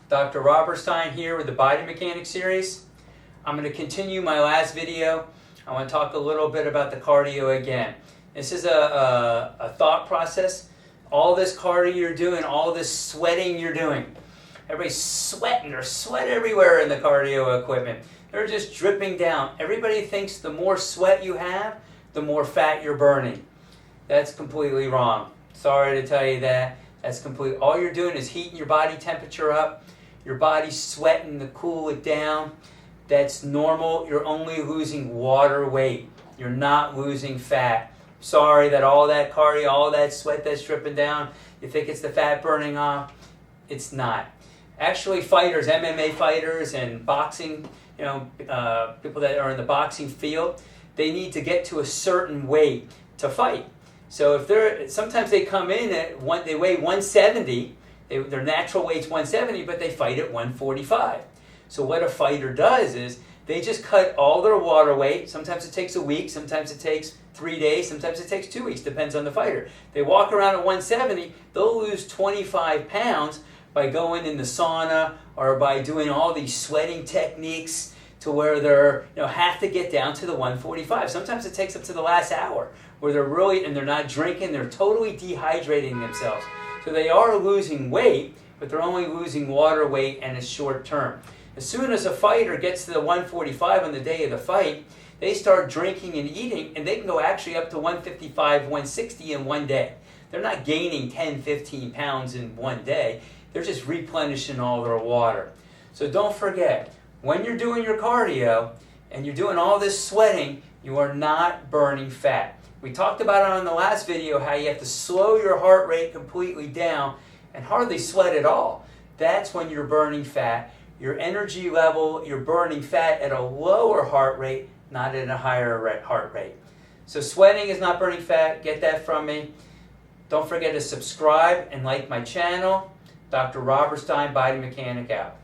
Dr. Robert Stein here with the Body Mechanics series. I'm going to continue my last video. I want to talk a little bit about the cardio again. This is a thought process. All this cardio you're doing, all this sweating you're doing. Everybody's sweating. There's sweat everywhere in the cardio equipment. They're just dripping down. Everybody thinks the more sweat you have, the more fat you're burning. That's completely wrong. Sorry to tell you that. That's complete. All you're doing is heating your body temperature up. Your body's sweating to cool it down. That's normal. You're only losing water weight. You're not losing fat. Sorry that all that cardio, all that sweat that's dripping down, you think it's the fat burning off. It's not. Actually, fighters, MMA fighters and boxing, people that are in the boxing field, they need to get to a certain weight to fight. So if sometimes they come in they weigh 170, their natural weight's 170, but they fight at 145. So what a fighter does is they just cut all their water weight. Sometimes it takes a week, sometimes it takes 3 days, sometimes it takes 2 weeks, depends on the fighter. They walk around at 170, they'll lose 25 pounds by going in the sauna or by doing all these sweating techniques to where they're have to get down to the 145. Sometimes it takes up to the last hour where they're not drinking, they're totally dehydrating themselves. So they are losing weight, but they're only losing water weight and it's short term. As soon as a fighter gets to the 145 on the day of the fight, they start drinking and eating, and they can go actually up to 155, 160 in one day. They're not gaining 10, 15 pounds in one day. They're just replenishing all their water. So don't forget, when you're doing your cardio and you're doing all this sweating, you are not burning fat. We talked about it on the last video, how you have to slow your heart rate completely down and hardly sweat at all. That's when you're burning fat. Your energy level, you're burning fat at a lower heart rate, not at a higher heart rate. So sweating is not burning fat. Get that from me. Don't forget to subscribe and like my channel. Dr. Robert Stein, Body Mechanic out.